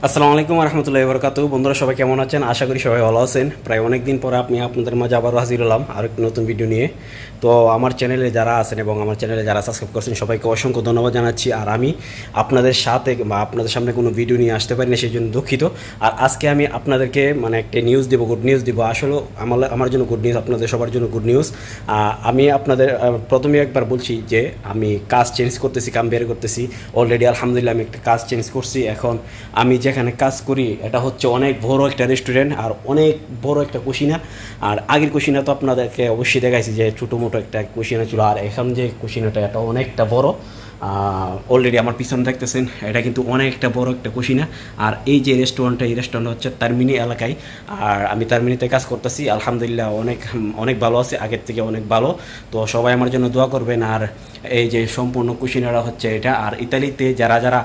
আসসালামু আলাইকুম রহমতুল্লাহি বরকাতু। বন্ধুরা সবাই কেমন আছেন? আশা করি সবাই ভালো আছেন। প্রায় অনেক দিন পরে আমি আপনাদের মাঝে আবারও হাজির হলাম আর একটি নতুন ভিডিও নিয়ে। তো আমার চ্যানেলে যারা আছেন এবং আমার চ্যানেলে যারা সাবস্ক্রাইব করছেন সবাইকে অসংখ্য ধন্যবাদ জানাচ্ছি। আর আমি আপনাদের সাথে বা আপনাদের সামনে কোনো ভিডিও নিয়ে আসতে পারি না, সেই জন্য দুঃখিত। আর আজকে আমি আপনাদেরকে মানে একটা নিউজ দেবো, গুড নিউজ দেবো। আসলে আমার জন্য গুড নিউজ, আপনাদের সবার জন্য গুড নিউজ। আমি আপনাদের প্রথমে একবার বলছি যে আমি কাজ চেঞ্জ করতেছি, কাম বের করতেছি। অলরেডি আলহামদুলিল্লাহ আমি একটা কাজ চেঞ্জ করছি। এখন আমি যেখানে কাজ করি এটা হচ্ছে অনেক বড় একটা রেস্টুরেন্ট আর অনেক বড় একটা কুশিনা। আর আগের কুশিনা তো আপনাদেরকে অবশ্যই দেখাইছি যে ছোটো মোটো একটা কুশিনা ছিল, আর এখন যে কুশিনাটা এটা অনেকটা বড়। অলরেডি আমার পিছনে দেখতেছেন এটা কিন্তু অনেকটা বড় একটা কুশিনা। আর এই যে রেস্টুরেন্টটা, এই রেস্টুরেন্ট হচ্ছে তারমিনি এলাকায়। আর আমি তারমিনিতে কাজ করতেছি, আলহামদুলিল্লাহ অনেক অনেক ভালো আছে, আগের থেকে অনেক ভালো। তো সবাই আমার জন্য দোয়া করবেন। আর এই যে সম্পূর্ণ কুশিনারা হচ্ছে এটা। আর ইতালিতে যারা যারা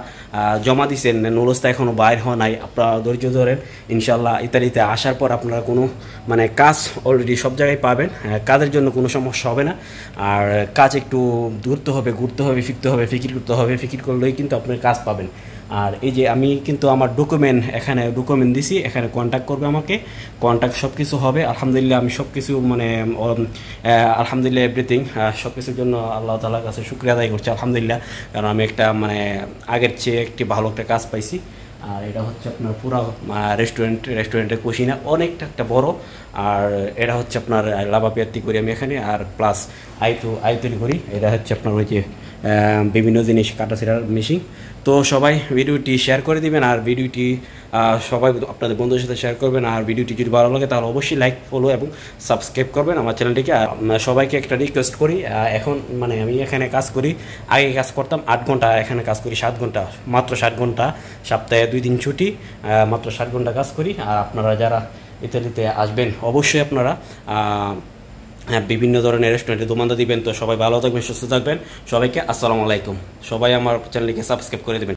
জমা দিচ্ছেন, নুডলসটা এখনও বাইর হওয়া নাই, আপনারা ধৈর্য ধরেন। ইনশাল্লাহ ইতালিতে আসার পর আপনারা কোনো মানে কাজ অলরেডি সব জায়গায় পাবেন। কাজের জন্য কোনো সমস্যা হবে না। আর কাজ একটু ঘুরতে হবে, ফিকির করতে হবে, ফিকির করলেই কিন্তু আপনি কাজ পাবেন। আর এই যে আমি কিন্তু আমার এখানে ডকুমেন্ট দিছি, এখানে কন্ট্যাক্ট করবে আমাকে, কন্ট্যাক্ট সব কিছু হবে। আলহামদুলিল্লাহ আমি সব কিছু মানে আলহামদুলিল্লাহ এভরিথিং, সব কিছুর জন্য আল্লাহ তাআলার কাছে শুকরিয়া আদায় করছি আলহামদুলিল্লাহ। কারণ আমি একটা মানে আগের চেয়ে একটি ভালো একটা কাজ পাইছি। আর এটা হচ্ছে আপনার পুরো রেস্টুরেন্টের কুশিনা অনেকটা একটা বড়। আর এটা হচ্ছে আপনার লাভা পিয়াতি করি আমি এখানে, আর প্লাস আই তৈরি করি। এটা হচ্ছে আপনার ওই যে বিভিন্ন জিনিস কাটাছিড়ার মেশিন। তো সবাই ভিডিওটি শেয়ার করে দিবেন, আর ভিডিওটি সবাই আপনাদের বন্ধুদের সাথে শেয়ার করবেন। আর ভিডিওটি যদি ভালো লাগে তাহলে অবশ্যই লাইক, ফলো এবং সাবস্ক্রাইব করবেন আমার চ্যানেলটিকে। আর সবাইকে একটা রিকোয়েস্ট করি, এখন মানে আমি এখানে কাজ করি, আগে কাজ করতাম 8 ঘন্টা, এখানে কাজ করি 7 ঘন্টা, মাত্র 7 ঘন্টা, সপ্তাহে 2 দিন ছুটি, মাত্র 7 ঘন্টা কাজ করি। আর আপনারা যারা ইতালিতে আসবেন অবশ্যই আপনারা বিভিন্ন ধরনের রেস্টুরেন্টে দোমান্দা দিবেন। তো সবাই ভালো থাকবেন, সুস্থ থাকবেন। সবাইকে আসসালামু আলাইকুম। সবাই আমার চ্যানেলকে সাবস্ক্রাইব করে দেবেন।